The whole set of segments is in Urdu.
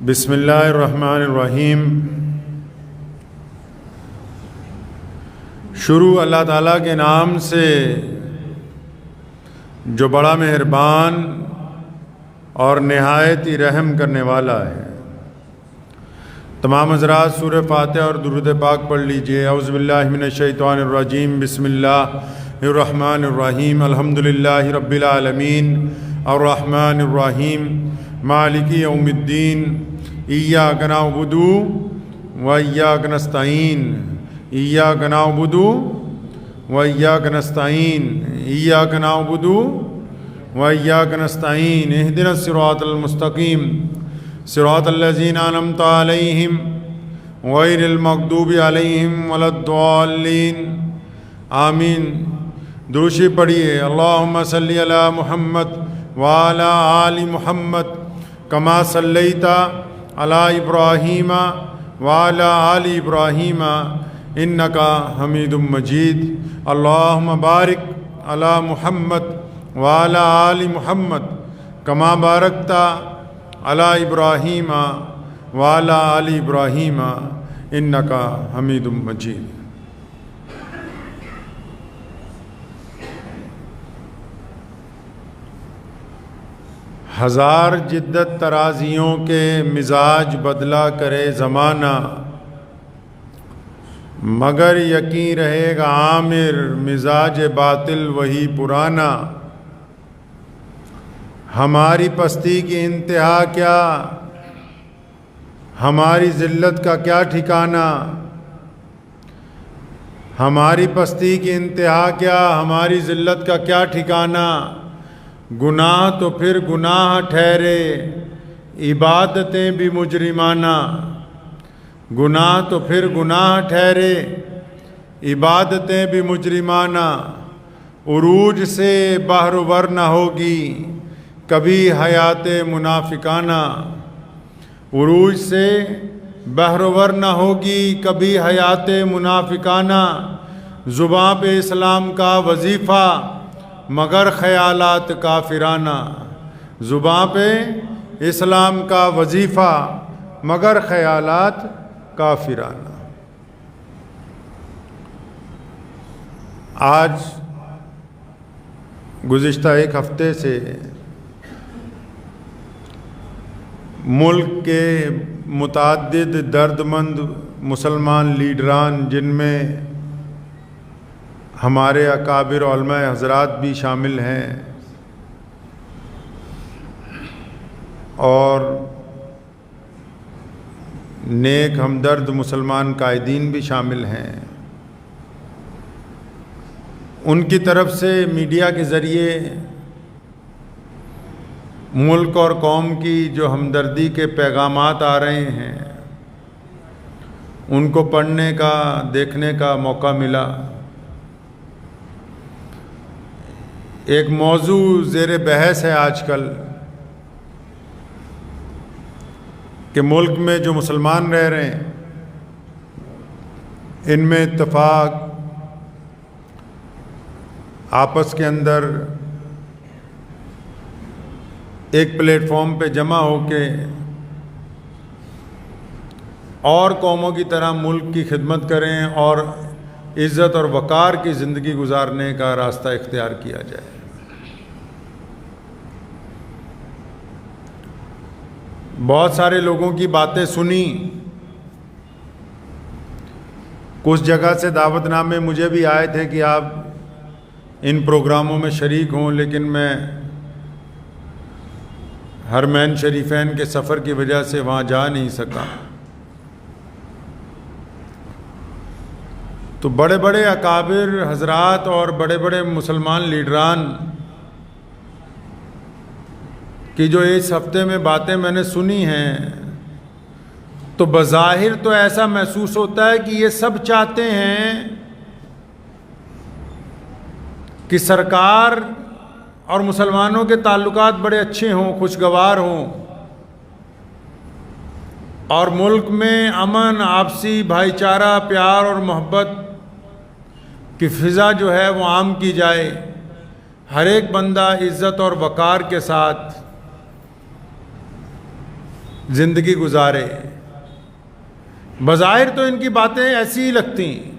بسم اللہ الرحمن الرحیم۔ شروع اللہ تعالیٰ کے نام سے جو بڑا مہربان اور نہایت ہی رحم کرنے والا ہے۔ تمام حضرات سورہ فاتحہ اور درود پاک پڑھ لیجئے۔ اعوذ باللہ من الشیطان الرجیم، بسم اللہ الرحمن الرحیم، الحمدللہ رب العالمین، الرحمن الرحیم، مالک یوم الدین، ایاک نعبد و ایاک نستعین، ایاک نعبد و ایاک نستعین، ایاک نعبد و ایاک نستعین، اہدنا الصراط المستقیم، صراط الذین انعمت علیہم غیر المغضوب علیہم ولا الضالین، آمین۔ دروشی پڑھیے۔ اللہم صلی علی محمد وعلی آل محمد کما صلیت علی ابراہیم وعلی آل ابراہیم انکا حمید مجید۔ اللہم بارک علی محمد وعلی آل محمد کما بارکت علی ابراہیم وعلی آل ابراہیم انکا حمید مجید۔ ہزار جدت ترازیوں کے مزاج بدلا کرے زمانہ، مگر یقین رہے گا عامر مزاج باطل وہی پرانا۔ ہماری پستی کی انتہا کیا، ہماری ذلت کا کیا ٹھکانہ، ہماری پستی کی انتہا کیا، ہماری ذلت کا کیا ٹھکانہ۔ گناہ تو پھر گناہ ٹھہرے، عبادتیں بھی مجرمانہ، گناہ تو پھر گناہ ٹھہرے، عبادتیں بھی مجرمانہ۔ عروج سے بہرور نہ ہوگی کبھی حیات منافقانہ، عروج سے بہرور نہ ہوگی کبھی حیات منافقانہ۔ زباں پہ اسلام کا وظیفہ مگر خیالات کافرانہ، زباں پہ اسلام کا وظیفہ مگر خیالات کافرانہ۔ آج گزشتہ ایک ہفتے سے ملک کے متعدد درد مند مسلمان لیڈران، جن میں ہمارے اکابر علماء حضرات بھی شامل ہیں اور نیک ہمدرد مسلمان قائدین بھی شامل ہیں، ان کی طرف سے میڈیا کے ذریعے ملک اور قوم کی جو ہمدردی کے پیغامات آ رہے ہیں، ان کو پڑھنے کا دیکھنے کا موقع ملا۔ ایک موضوع زیر بحث ہے آج کل کہ ملک میں جو مسلمان رہ رہے ہیں ان میں اتفاق، آپس کے اندر ایک پلیٹ فارم پہ جمع ہو کے اور قوموں کی طرح ملک کی خدمت کریں اور عزت اور وقار کی زندگی گزارنے کا راستہ اختیار کیا جائے۔ بہت سارے لوگوں کی باتیں سنی، کچھ جگہ سے دعوت نامے مجھے بھی آئے تھے کہ آپ ان پروگراموں میں شریک ہوں، لیکن میں حرمین شریفین کے سفر کی وجہ سے وہاں جا نہیں سکا۔ تو بڑے بڑے اکابر حضرات اور بڑے بڑے مسلمان لیڈران کی جو اس ہفتے میں باتیں میں نے سنی ہیں، تو بظاہر تو ایسا محسوس ہوتا ہے کہ یہ سب چاہتے ہیں کہ سرکار اور مسلمانوں کے تعلقات بڑے اچھے ہوں، خوشگوار ہوں، اور ملک میں امن، آپسی بھائی چارہ، پیار اور محبت کی فضا جو ہے وہ عام کی جائے، ہر ایک بندہ عزت اور وقار کے ساتھ زندگی گزارے. بظاہر تو ان کی باتیں ایسی ہی لگتی ہیں،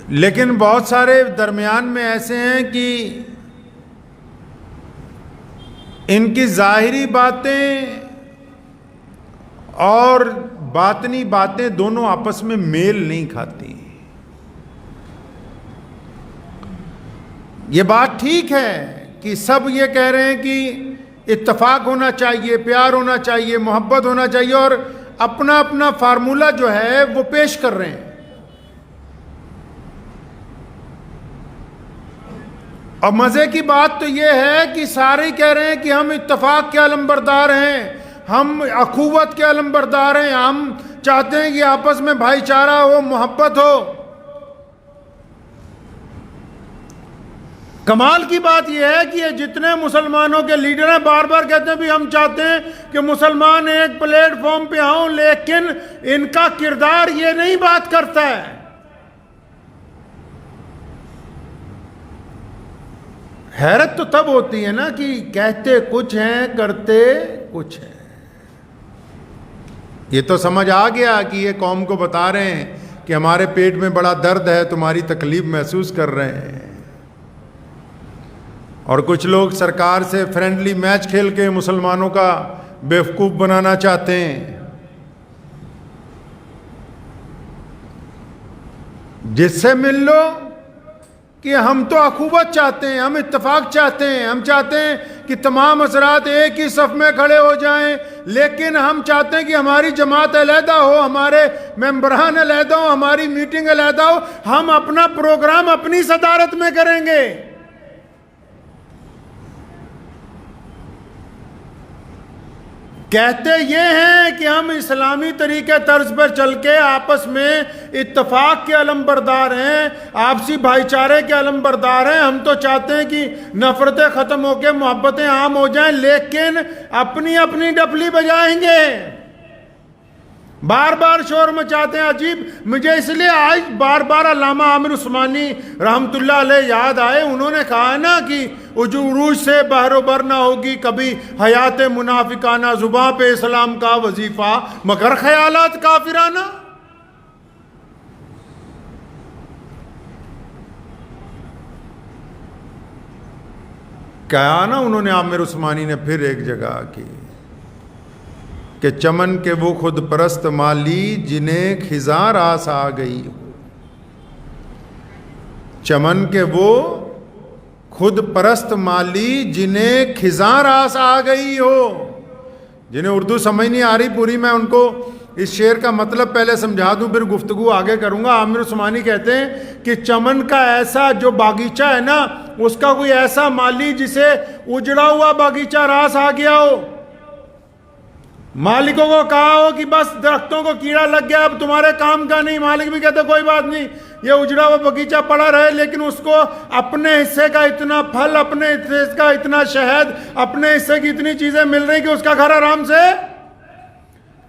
لیکن بہت سارے درمیان میں ایسے ہیں کہ ان کی ظاہری باتیں اور باطنی باتیں دونوں آپس میں میل نہیں کھاتی. یہ بات ٹھیک ہے کہ سب یہ کہہ رہے ہیں کہ اتفاق ہونا چاہیے، پیار ہونا چاہیے، محبت ہونا چاہیے، اور اپنا اپنا فارمولہ جو ہے وہ پیش کر رہے ہیں. اور مزے کی بات تو یہ ہے کہ سارے کہہ رہے ہیں کہ ہم اتفاق کے علمبردار ہیں، ہم اخوت کے علمبردار ہیں، ہم چاہتے ہیں کہ آپس میں بھائی چارہ ہو، محبت ہو. کمال کی بات یہ ہے کہ یہ جتنے مسلمانوں کے لیڈر ہیں بار بار کہتے ہیں بھی ہم چاہتے ہیں کہ مسلمان ایک پلیٹ فارم پہ آؤں، لیکن ان کا کردار یہ نہیں بات کرتا ہے. حیرت تو تب ہوتی ہے نا کہ کہتے کچھ ہیں کرتے کچھ ہیں. یہ تو سمجھ آ گیا کہ یہ قوم کو بتا رہے ہیں کہ ہمارے پیٹ میں بڑا درد ہے، تمہاری تکلیف محسوس کر رہے ہیں. اور کچھ لوگ سرکار سے فرینڈلی میچ کھیل کے مسلمانوں کا بیوقوف بنانا چاہتے ہیں. جس سے مل لو کہ ہم تو اخوت چاہتے ہیں، ہم اتفاق چاہتے ہیں، ہم چاہتے ہیں کہ تمام حضرات ایک ہی صف میں کھڑے ہو جائیں، لیکن ہم چاہتے ہیں کہ ہماری جماعت علیحدہ ہو، ہمارے ممبران علیحدہ ہو، ہماری میٹنگ علیحدہ ہو، ہم اپنا پروگرام اپنی صدارت میں کریں گے. کہتے یہ ہیں کہ ہم اسلامی طریقے طرز پر چل کے آپس میں اتفاق کے علمبردار ہیں، آپسی بھائی چارے کے علمبردار ہیں. ہم تو چاہتے ہیں کہ نفرتیں ختم ہو کے محبتیں عام ہو جائیں، لیکن اپنی اپنی ڈپلی بجائیں گے، بار بار شور مچاتے ہیں. عجیب، مجھے اس لیے آج بار بار علامہ عامر عثمانی رحمۃ اللہ علیہ یاد آئے. انہوں نے کہا ہے نا کہ عروج سے بحر و بر نہ ہوگی کبھی حیات منافقانہ، زباں پہ اسلام کا وظیفہ مگر خیالات کافرانہ. کہا نا انہوں نے، عامر عثمانی نے پھر ایک جگہ کی کہ چمن کے وہ خود پرست مالی جنہیں خزاں راس آ گئی ہو. چمن کے وہ خود پرست مالی جنہیں خزاں راس آ گئی ہو. جنہیں اردو سمجھ نہیں آ رہی پوری، میں ان کو اس شعر کا مطلب پہلے سمجھا دوں پھر گفتگو آگے کروں گا. عامر عثمانی کہتے ہیں کہ چمن کا ایسا جو باغیچہ ہے نا، اس کا کوئی ایسا مالی جسے اجڑا ہوا باغیچہ راس آ گیا ہو، مالکوں کو کہا ہو کہ بس درختوں کو کیڑا لگ گیا، اب تمہارے کام کا نہیں. مالک بھی کہتے کوئی بات نہیں، یہ اجڑا ہوا باغیچہ پڑا رہے، لیکن اس کو اپنے حصے کا اتنا پھل، اپنے حصے کا اتنا شہد، اپنے حصے کی اتنی چیزیں مل رہی کہ اس کا گھر آرام سے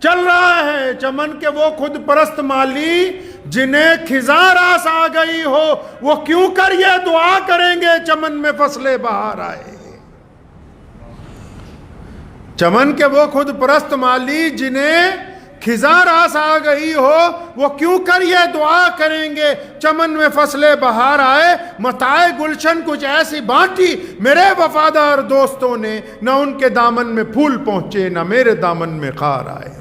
چل رہا ہے. چمن کے وہ خود پرست مالی جنہیں خزاں راس آ گئی ہو، وہ کیوں کر یہ دعا کریں گے چمن میں فصل بہار آئے. چمن کے وہ خود پرست مالی جنہیں خزاں راس آ گئی ہو، وہ کیوں کر یہ دعا کریں گے چمن میں فصل بہار آئے. متاع گلشن کچھ ایسی بانٹی میرے وفادار دوستوں نے، نہ ان کے دامن میں پھول پہنچے نہ میرے دامن میں خار آئے.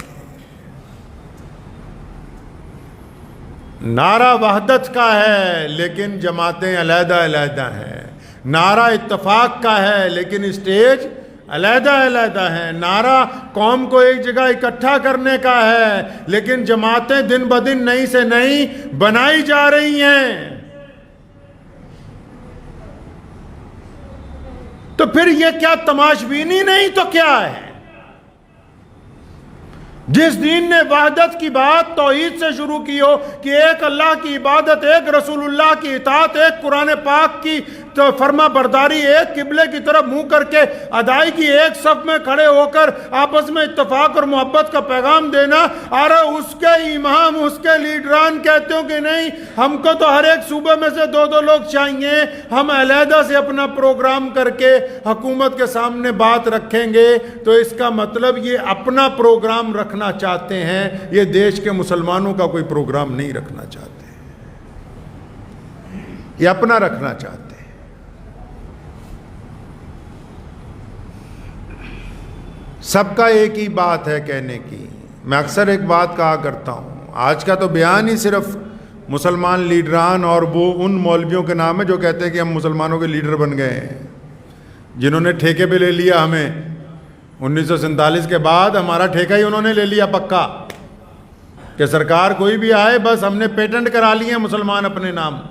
نعرہ وحدت کا ہے لیکن جماعتیں علیحدہ علیحدہ ہیں. نعرہ اتفاق کا ہے لیکن اسٹیج علیحدہ علیحدہ ہیں. نعرہ قوم کو ایک جگہ اکٹھا کرنے کا ہے، لیکن جماعتیں دن بدن نئی سے نئی بنائی جا رہی ہیں. تو پھر یہ کیا تماش بینی نہیں تو کیا ہے؟ جس دین نے وحدت کی بات توحید سے شروع کی ہو کہ ایک اللہ کی عبادت، ایک رسول اللہ کی اطاعت، ایک قرآن پاک کی فرما برداری، ایک قبلے کی طرف منہ کر کے ادائیگی، ایک صف میں کھڑے ہو کر آپس میں اتفاق اور محبت کا پیغام دینا، اور اس کے امام، اس کے لیڈران کہتے ہو کہ نہیں ہم کو تو ہر ایک صوبے میں سے 2 لوگ چاہیے، ہم علیحدہ سے اپنا پروگرام کر کے حکومت کے سامنے بات رکھیں گے، تو اس کا مطلب یہ اپنا پروگرام رکھنا چاہتے ہیں، یہ دیش کے مسلمانوں کا کوئی پروگرام نہیں رکھنا چاہتے، یہ اپنا رکھنا چاہتے ہیں۔ سب کا ایک ہی بات ہے کہنے کی، میں اکثر ایک بات کہا کرتا ہوں، آج کا تو بیان ہی صرف مسلمان لیڈران اور وہ ان مولویوں کے نام ہے جو کہتے ہیں کہ ہم مسلمانوں کے لیڈر بن گئے ہیں، جنہوں نے ٹھیکے پہ لے لیا ہمیں 1947 کے بعد، ہمارا ٹھیکہ ہی انہوں نے لے لیا پکا کہ سرکار کوئی بھی آئے بس ہم نے پیٹنٹ کرا لیے مسلمان اپنے نام۔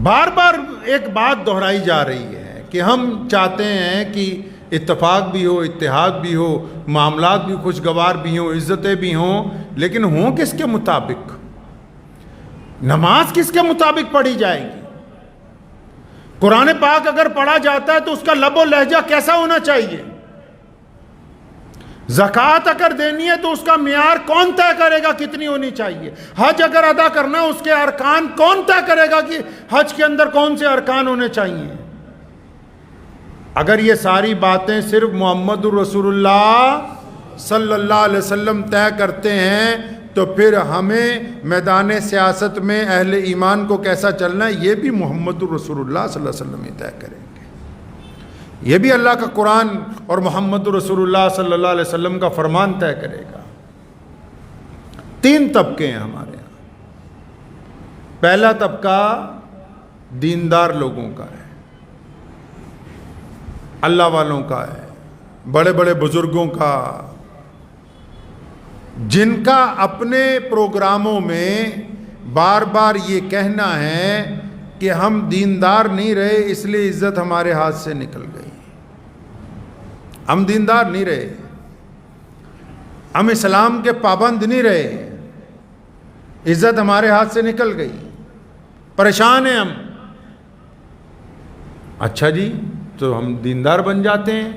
بار بار ایک بات دہرائی جا رہی ہے کہ ہم چاہتے ہیں کہ اتفاق بھی ہو، اتحاد بھی ہو، معاملات بھی خوشگوار بھی ہوں، عزتیں بھی ہوں، لیکن ہوں کس کے مطابق؟ نماز کس کے مطابق پڑھی جائے گی؟ قرآن پاک اگر پڑھا جاتا ہے تو اس کا لب و لہجہ کیسا ہونا چاہیے؟ زکوٰۃ اگر دینی ہے تو اس کا معیار کون طے کرے گا کتنی ہونی چاہیے؟ حج اگر ادا کرنا ہے اس کے ارکان کون طے کرے گا کہ حج کے اندر کون سے ارکان ہونے چاہیے؟ اگر یہ ساری باتیں صرف محمد الرسول اللہ صلی اللہ علیہ وسلم طے کرتے ہیں تو پھر ہمیں میدان سیاست میں اہل ایمان کو کیسا چلنا ہے یہ بھی محمد الرسول اللہ صلی اللہ علیہ وسلم ہی طے کریں گے، یہ بھی اللہ کا قرآن اور محمد رسول اللہ صلی اللہ علیہ وسلم کا فرمان طے کرے گا۔ 3 طبقے ہیں ہمارے یہاں۔ پہلا طبقہ دیندار لوگوں کا ہے، اللہ والوں کا ہے، بڑے بڑے بزرگوں کا، جن کا اپنے پروگراموں میں بار بار یہ کہنا ہے کہ ہم دیندار نہیں رہے اس لیے عزت ہمارے ہاتھ سے نکل گئی، ہم دیندار نہیں رہے، ہم اسلام کے پابند نہیں رہے، عزت ہمارے ہاتھ سے نکل گئی، پریشان ہیں ہم۔ اچھا جی، تو ہم دیندار بن جاتے ہیں۔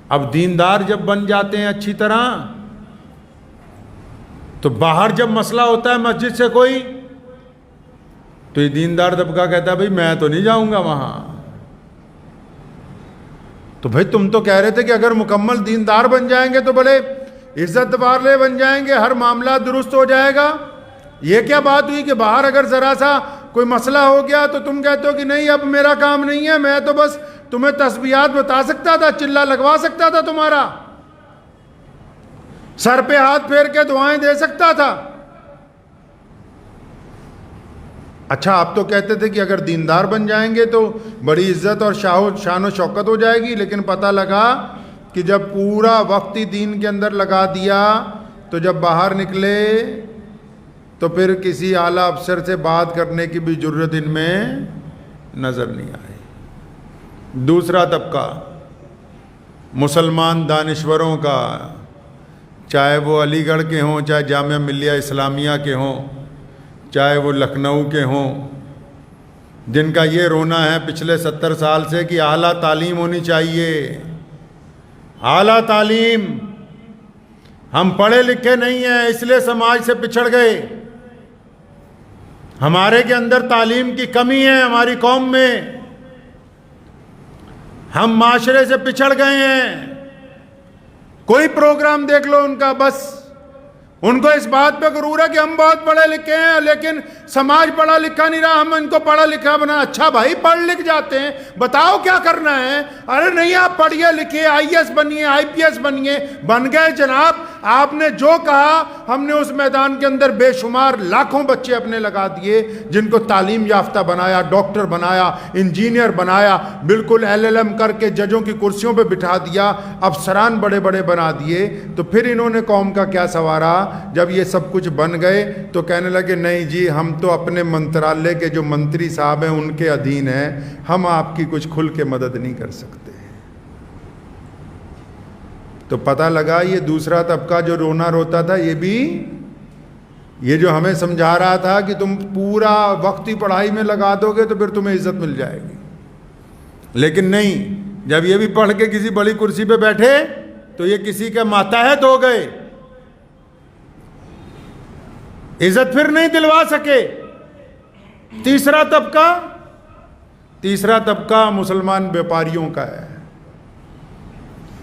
اب دیندار جب بن جاتے ہیں اچھی طرح تو باہر جب مسئلہ ہوتا ہے مسجد سے کوئی، تو یہ دیندار طبقہ کہتا ہے بھائی میں تو نہیں جاؤں گا وہاں۔ تو بھائی تم تو کہہ رہے تھے کہ اگر مکمل دیندار بن جائیں گے تو بڑے عزت والے بن جائیں گے، ہر معاملہ درست ہو جائے گا۔ یہ کیا بات ہوئی کہ باہر اگر ذرا سا کوئی مسئلہ ہو گیا تو تم کہتے ہو کہ نہیں اب میرا کام نہیں ہے، میں تو بس تمہیں تسبیحات بتا سکتا تھا، چلا لگوا سکتا تھا، تمہارا سر پہ ہاتھ پھیر کے دعائیں دے سکتا تھا۔ اچھا آپ تو کہتے تھے کہ اگر دیندار بن جائیں گے تو بڑی عزت اور شان و شوکت ہو جائے گی، لیکن پتہ لگا کہ جب پورا وقت ہی دین کے اندر لگا دیا تو جب باہر نکلے تو پھر کسی اعلیٰ افسر سے بات کرنے کی بھی جرت ان میں نظر نہیں آئی۔ دوسرا طبقہ مسلمان دانشوروں کا، چاہے وہ علی گڑھ کے ہوں، چاہے جامعہ ملیہ اسلامیہ کے ہوں، چاہے وہ لکھنؤ کے ہوں، جن کا یہ رونا ہے پچھلے 70 سال سے کہ اعلیٰ تعلیم ہونی چاہیے، اعلیٰ تعلیم، ہم پڑھے لکھے نہیں ہیں اس لیے سماج سے پچھڑ گئے، ہمارے کے اندر تعلیم کی کمی ہے، ہماری قوم میں ہم معاشرے سے پچھڑ گئے ہیں۔ کوئی پروگرام دیکھ لو ان کا، بس ان کو اس بات پہ غرور ہے کہ ہم بہت پڑھے لکھے ہیں، لیکن سماج پڑھا لکھا نہیں رہا، ہم ان کو پڑھا لکھا بنا۔ اچھا بھائی پڑھ لکھ جاتے ہیں، بتاؤ کیا کرنا ہے؟ ارے نہیں آپ پڑھیے لکھیے، IAS بنیے، IPS بنیے، بن گئے جناب، آپ نے جو کہا ہم نے اس میدان کے اندر بے شمار لاکھوں بچے اپنے لگا دیے، جن کو تعلیم یافتہ بنایا، ڈاکٹر بنایا، انجینئر بنایا، بالکل LLM کر کے ججوں کی کرسیوں پہ بٹھا دیا، افسران بڑے بڑے بنا دیے۔ تو پھر انہوں نے قوم کا کیا سنوارا؟ جب یہ سب کچھ بن گئے تو کہنے لگے نہیں جی ہم تو اپنے منترالیہ کے جو منتری صاحب ہیں ان کے ادھین ہیں، ہم آپ کی کچھ کھل کے مدد نہیں کر سکتے۔ تو پتہ لگا یہ دوسرا طبقہ جو رونا روتا تھا یہ بھی یہ جو ہمیں سمجھا رہا تھا کہ تم پورا وقت ہی پڑھائی میں لگا دو گے تو پھر تمہیں عزت مل جائے گی، لیکن نہیں، جب یہ بھی پڑھ کے کسی بڑی کرسی پہ بیٹھے تو یہ کسی کے ماتحت ہو گئے، عزت پھر نہیں دلوا سکے۔ تیسرا طبقہ مسلمان بیپاریوں کا ہے،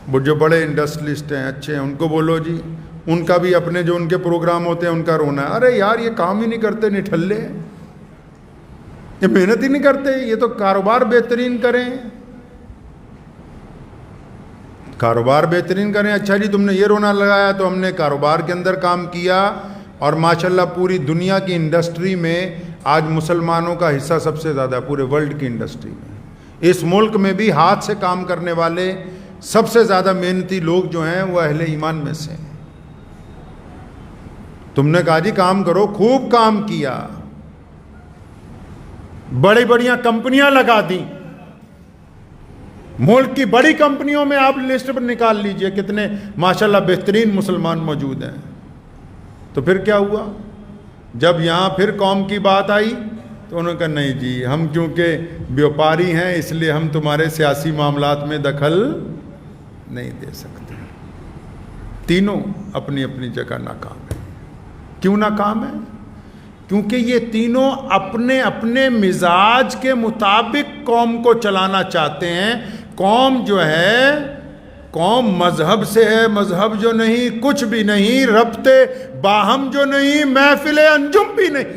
وہ جو بڑے انڈسٹریلسٹ ہیں، اچھے ہیں، ان کو بولو جی، ان کا بھی اپنے جو ان کے پروگرام ہوتے ہیں ان کا رونا ہے، ارے یار یہ کام ہی نہیں کرتے، نٹھلے، یہ محنت ہی نہیں کرتے، یہ تو کاروبار بہترین کریں، کاروبار بہترین کریں۔ اچھا جی تم نے یہ رونا لگایا تو ہم نے کاروبار کے اندر کام کیا، اور ماشاءاللہ پوری دنیا کی انڈسٹری میں آج مسلمانوں کا حصہ سب سے زیادہ ہے، پورے ورلڈ کی انڈسٹری میں۔ اس ملک میں بھی ہاتھ سے کام کرنے والے سب سے زیادہ محنتی لوگ جو ہیں وہ اہل ایمان میں سے ہیں۔ تم نے کہا جی کام کرو، خوب کام کیا، بڑی بڑیاں کمپنیاں لگا دیں، ملک کی بڑی کمپنیوں میں آپ لسٹ پر نکال لیجئے کتنے ماشاءاللہ بہترین مسلمان موجود ہیں۔ تو پھر کیا ہوا؟ جب یہاں پھر قوم کی بات آئی تو انہوں نے کہا نہیں جی، ہم کیونکہ بیوپاری ہیں اس لیے ہم تمہارے سیاسی معاملات میں دخل نہیں دے سکتے۔ تینوں اپنی اپنی جگہ ناکام ہیں۔ کیوں ناکام ہیں؟ کیونکہ یہ تینوں اپنے اپنے مزاج کے مطابق قوم کو چلانا چاہتے ہیں۔ قوم جو ہے، قوم مذہب سے ہے، مذہب جو نہیں، کچھ بھی نہیں، ربطے باہم جو نہیں، محفل انجم بھی نہیں۔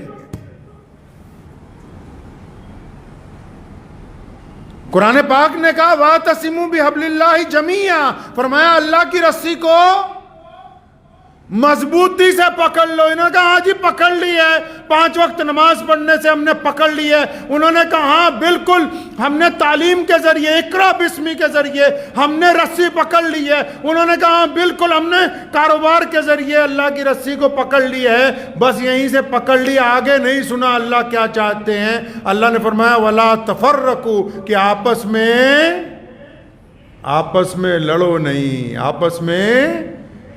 قرآن پاک نے کہا وَاعْتَصِمُوا بِحَبْلِ اللَّهِ جَمِيعًا، فرمایا اللہ کی رسی کو مضبوطی سے پکڑ لو۔ انہوں نے کہا ہاں جی پکڑ لی ہے، 5 وقت نماز پڑھنے سے ہم نے پکڑ لی ہے۔ انہوں نے کہا ہاں بالکل، ہم نے تعلیم کے ذریعے، اقرا بسمی کے ذریعے ہم نے رسی پکڑ لی ہے۔ انہوں نے کہا ہاں بالکل، ہم نے کاروبار کے ذریعے اللہ کی رسی کو پکڑ لی ہے، بس یہیں سے پکڑ لی، آگے نہیں سنا اللہ کیا چاہتے ہیں۔ اللہ نے فرمایا وَلَا تَفَرَّقُوا، کہ آپس میں لڑو نہیں، آپس میں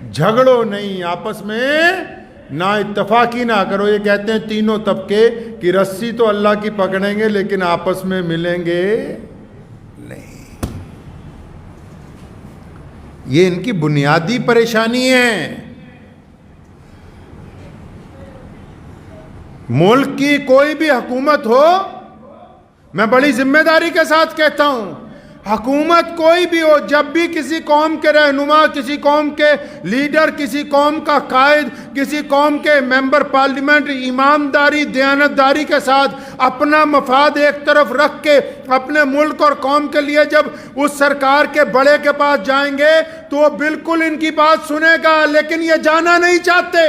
جھگڑو نہیں، آپس میں نا اتفاقی نہ کرو۔ یہ کہتے ہیں تینوں طبقے کی رسی تو اللہ کی پکڑیں گے لیکن آپس میں ملیں گے نہیں۔ یہ ان کی بنیادی پریشانی ہے۔ ملک کی کوئی بھی حکومت ہو، میں بڑی ذمہ داری کے ساتھ کہتا ہوں، حکومت کوئی بھی ہو، جب بھی کسی قوم کے رہنما، کسی قوم کے لیڈر، کسی قوم کا قائد، کسی قوم کے ممبر پارلیمنٹ ایمانداری، دیانتداری کے ساتھ اپنا مفاد ایک طرف رکھ کے اپنے ملک اور قوم کے لیے جب اس سرکار کے بڑے کے پاس جائیں گے تو وہ بالکل ان کی بات سنے گا، لیکن یہ جانا نہیں چاہتے،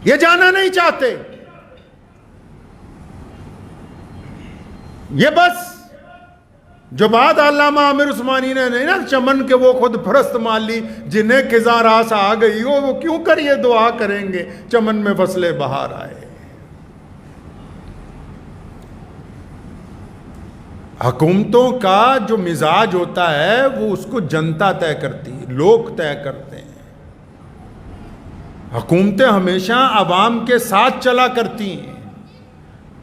یہ جانا نہیں چاہتے۔ یہ بس جو بات علامہ عامر عثمانی نے نہیں نا، چمن کے وہ خود پرست مالی جنہیں خزاں راس آ گئی ہو، وہ کیوں کر یہ دعا کریں گے چمن میں فصل بہار آئے۔ حکومتوں کا جو مزاج ہوتا ہے وہ اس کو جنتا طے کرتی ہے، لوگ طے کرتے ہیں۔ حکومتیں ہمیشہ عوام کے ساتھ چلا کرتی ہیں۔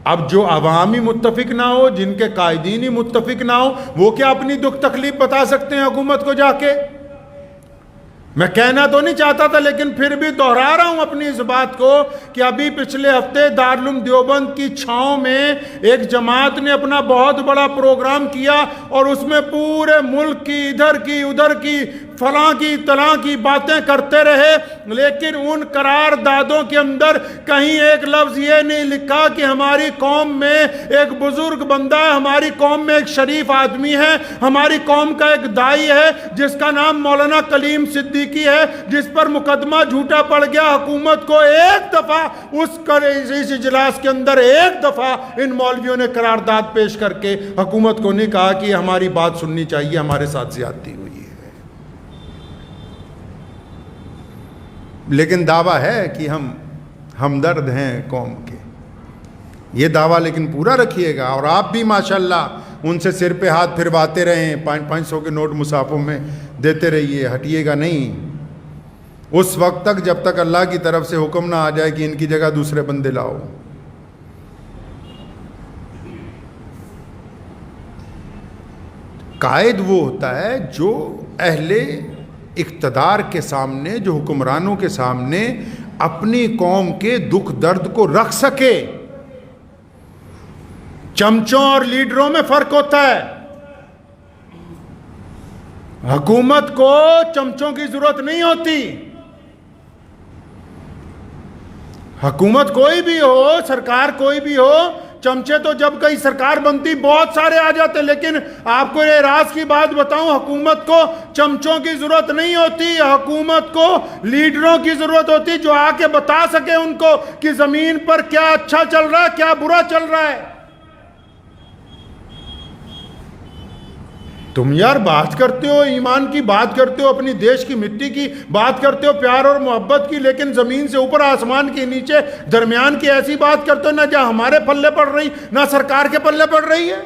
اب جو عوامی متفق نہ ہو، جن کے قائدین ہی متفق نہ ہو، وہ کیا اپنی دکھ تکلیف بتا سکتے ہیں حکومت کو جا کے؟ میں کہنا تو نہیں چاہتا تھا لیکن پھر بھی دہرا رہا ہوں اپنی اس بات کو کہ ابھی پچھلے ہفتے دارالعلوم دیوبند کی چھاؤں میں ایک جماعت نے اپنا بہت بڑا پروگرام کیا اور اس میں پورے ملک کی ادھر کی ادھر کی فلاں کی تلاں کی باتیں کرتے رہے، لیکن ان قراردادوں کے اندر کہیں ایک لفظ یہ نہیں لکھا کہ ہماری قوم میں ایک بزرگ بندہ ہے، ہماری قوم میں ایک شریف آدمی ہے، ہماری قوم کا ایک دائی ہے جس کا نام مولانا کلیم صدیقی ہے، جس پر مقدمہ جھوٹا پڑ گیا۔ حکومت کو ایک دفعہ اس اجلاس کے اندر ایک دفعہ ان مولویوں نے قرارداد پیش کر کے حکومت کو نہیں کہا کہ ہماری بات سننی چاہیے، ہمارے ساتھ زیادتی ہوئی ہے۔ لیکن دعویٰ ہے کہ ہم ہمدرد ہیں قوم کے، یہ دعویٰ لیکن پورا رکھیے گا، اور آپ بھی ماشاءاللہ ان سے سر پہ ہاتھ پھرواتے رہیں، 500 کے نوٹ مصحفوں میں دیتے رہیے، ہٹیے گا نہیں۔ اس وقت تک جب تک اللہ کی طرف سے حکم نہ آ جائے کہ ان کی جگہ دوسرے بندے لاؤ۔ قائد وہ ہوتا ہے جو اہل اقتدار کے سامنے، جو حکمرانوں کے سامنے اپنی قوم کے دکھ درد کو رکھ سکے۔ چمچوں اور لیڈروں میں فرق ہوتا ہے۔ حکومت کو چمچوں کی ضرورت نہیں ہوتی۔ حکومت کوئی بھی ہو، سرکار کوئی بھی ہو، چمچے تو جب کئی سرکار بنتی بہت سارے آ جاتے، لیکن آپ کو یہ راز کی بات بتاؤں، حکومت کو چمچوں کی ضرورت نہیں ہوتی، حکومت کو لیڈروں کی ضرورت ہوتی جو آ کے بتا سکے ان کو کہ زمین پر کیا اچھا چل رہا ہے، کیا برا چل رہا ہے۔ تم یار بات کرتے ہو، ایمان کی بات کرتے ہو، اپنی دیش کی مٹی کی بات کرتے ہو، پیار اور محبت کی، لیکن زمین سے اوپر آسمان کے نیچے درمیان کی ایسی بات کرتے ہو نہ جہاں ہمارے پلے پڑ رہی نہ سرکار کے پلے پڑ رہی ہے۔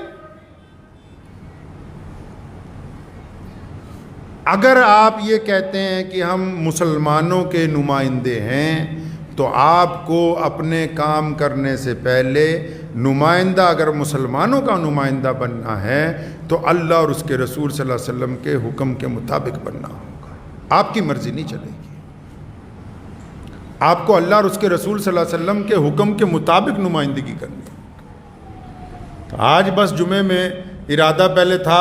اگر آپ یہ کہتے ہیں کہ ہم مسلمانوں کے نمائندے ہیں تو آپ کو اپنے کام کرنے سے پہلے نمائندہ اگر مسلمانوں کا نمائندہ بننا ہے تو اللہ اور اس کے رسول صلی اللہ علیہ وسلم کے حکم کے مطابق بننا ہوگا۔ آپ کی مرضی نہیں چلے گی، آپ کو اللہ اور اس کے رسول صلی اللہ علیہ وسلم کے حکم کے مطابق نمائندگی کرنی ہے۔ آج بس جمعے میں ارادہ پہلے تھا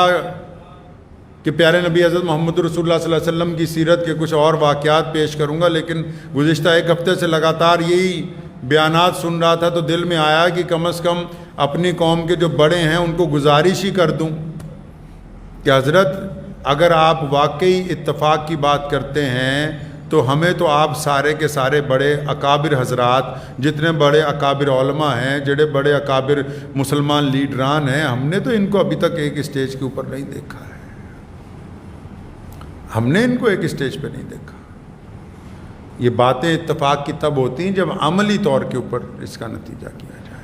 کہ پیارے نبی حضرت محمد رسول اللہ صلی اللہ علیہ وسلم کی سیرت کے کچھ اور واقعات پیش کروں گا، لیکن گزشتہ ایک ہفتے سے لگاتار یہی بیانات سن رہا تھا تو دل میں آیا کہ کم از کم اپنی قوم کے جو بڑے ہیں ان کو گزارش ہی کر دوں کہ حضرت اگر آپ واقعی اتفاق کی بات کرتے ہیں تو ہمیں تو آپ سارے کے سارے بڑے اکابر حضرات، جتنے بڑے اکابر علماء ہیں، جڑے بڑے اکابر مسلمان لیڈران ہیں، ہم نے تو ان کو ابھی تک ایک اسٹیج کے اوپر نہیں دیکھا ہے، ہم نے ان کو ایک اسٹیج پہ نہیں دیکھا۔ یہ باتیں اتفاق کی تب ہوتی ہیں جب عملی طور کے اوپر اس کا نتیجہ کیا جائے۔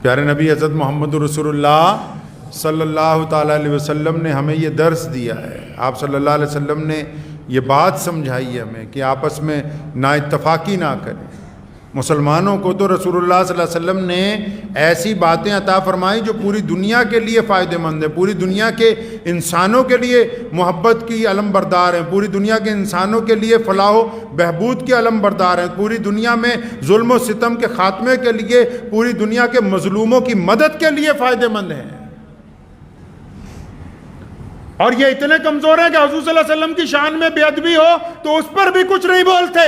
پیارے نبی حضرت محمد رسول اللہ صلی اللہ تعالیٰ علیہ وسلم نے ہمیں یہ درس دیا ہے، آپ صلی اللہ علیہ وسلم نے یہ بات سمجھائی ہے ہمیں کہ آپس میں نا اتفاقی نہ کریں۔ مسلمانوں کو تو رسول اللہ صلی اللہ علیہ وسلم نے ایسی باتیں عطا فرمائی جو پوری دنیا کے لیے فائدہ مند ہیں، پوری دنیا کے انسانوں کے لیے محبت کی علم بردار ہیں، پوری دنیا کے انسانوں کے لیے فلاح و بہبود کے علم بردار ہیں، پوری دنیا میں ظلم و ستم کے خاتمے کے لیے، پوری دنیا کے مظلوموں کی مدد کے لیے فائدہ مند ہیں۔ اور یہ اتنے کمزور ہیں کہ حضور صلی اللہ علیہ وسلم کی شان میں بے ادبی ہو تو اس پر بھی کچھ نہیں بولتے،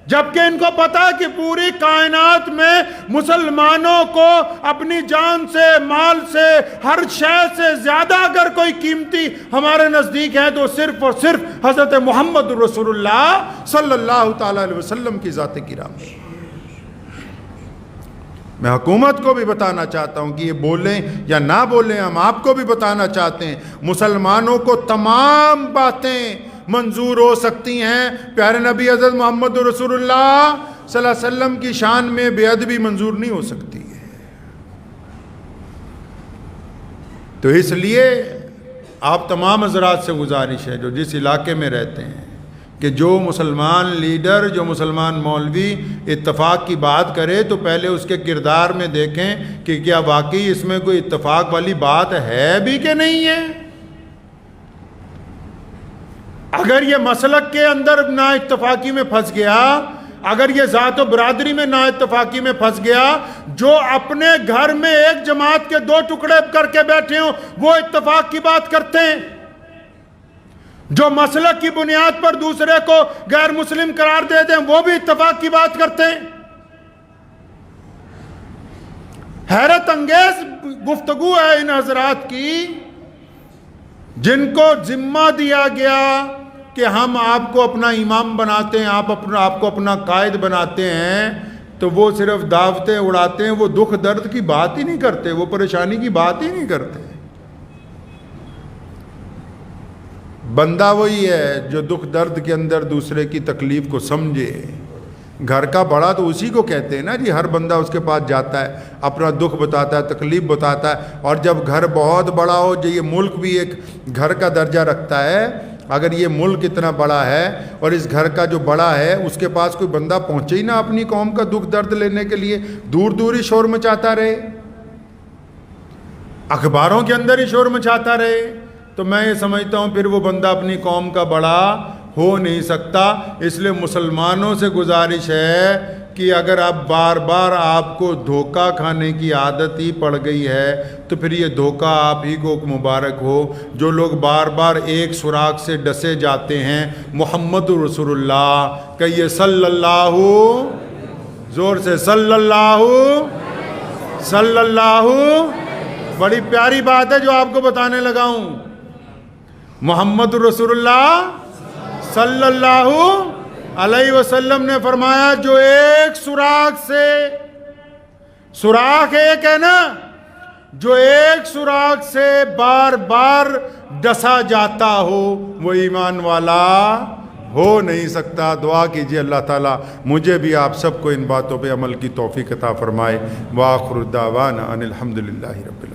جبکہ ان کو پتا کہ پوری کائنات میں مسلمانوں کو اپنی جان سے، مال سے، ہر شے سے زیادہ اگر کوئی قیمتی ہمارے نزدیک ہے تو صرف اور صرف حضرت محمد رسول اللہ صلی اللہ تعالیٰ علیہ وسلم کی ذات گرامی۔ میں حکومت کو بھی بتانا چاہتا ہوں کہ یہ بولیں یا نہ بولیں، ہم آپ کو بھی بتانا چاہتے ہیں مسلمانوں کو تمام باتیں منظور ہو سکتی ہیں، پیارے نبی حضرت محمد رسول اللہ صلی اللہ علیہ وسلم کی شان میں بے ادبی منظور نہیں ہو سکتی ہے۔ تو اس لیے آپ تمام حضرات سے گزارش ہے جو جس علاقے میں رہتے ہیں کہ جو مسلمان لیڈر، جو مسلمان مولوی اتفاق کی بات کرے تو پہلے اس کے کردار میں دیکھیں کہ کیا واقعی اس میں کوئی اتفاق والی بات ہے بھی کہ نہیں ہے۔ اگر یہ مسلک کے اندر نا اتفاقی میں پھنس گیا، اگر یہ ذات و برادری میں نا اتفاقی میں پھنس گیا، جو اپنے گھر میں ایک جماعت کے دو ٹکڑے کر کے بیٹھے ہوں وہ اتفاق کی بات کرتے ہیں، جو مسلک کی بنیاد پر دوسرے کو غیر مسلم قرار دے دیں وہ بھی اتفاق کی بات کرتے ہیں۔ حیرت انگیز گفتگو ہے ان حضرات کی جن کو ذمہ دیا گیا کہ ہم آپ کو اپنا امام بناتے ہیں، آپ کو اپنا قائد بناتے ہیں، تو وہ صرف دعوتیں اڑاتے ہیں، وہ دکھ درد کی بات ہی نہیں کرتے، وہ پریشانی کی بات ہی نہیں کرتے۔ بندہ وہی ہے جو دکھ درد کے اندر دوسرے کی تکلیف کو سمجھے۔ گھر کا بڑا تو اسی کو کہتے ہیں نا جی، ہر بندہ اس کے پاس جاتا ہے، اپنا دکھ بتاتا ہے، تکلیف بتاتا ہے، اور جب گھر بہت بڑا ہو، جو یہ ملک بھی ایک گھر کا درجہ رکھتا ہے، اگر یہ ملک اتنا بڑا ہے اور اس گھر کا جو بڑا ہے اس کے پاس کوئی بندہ پہنچے ہی نہ اپنی قوم کا دکھ درد لینے کے لیے، دور دور ہی شور مچاتا رہے، اخباروں کے اندر ہی شور مچاتا رہے، تو میں یہ سمجھتا ہوں پھر وہ بندہ اپنی قوم کا بڑا ہو نہیں سکتا۔ اس لیے مسلمانوں سے گزارش ہے کہ اگر اب بار بار آپ کو دھوکہ کھانے کی عادت ہی پڑ گئی ہے تو پھر یہ دھوکہ آپ ہی کو مبارک ہو۔ جو لوگ بار بار ایک سراغ سے ڈسے جاتے ہیں، محمد رسول اللہ، کہیے صلی اللہ، زور سے صلی اللہ، صلی اللہ۔ بڑی پیاری بات ہے جو آپ کو بتانے لگا ہوں۔ محمد رسول اللہ صلی اللہ علیہ وسلم نے فرمایا جو ایک سوراخ سے، سوراخ ایک ہے نا، جو ایک سوراخ سے بار بار ڈسا جاتا ہو وہ ایمان والا ہو نہیں سکتا۔ دعا کیجئے اللہ تعالیٰ مجھے بھی آپ سب کو ان باتوں پہ عمل کی توفیق عطا فرمائے۔ وآخر دعوانا ان الحمدللہ رب العالمین۔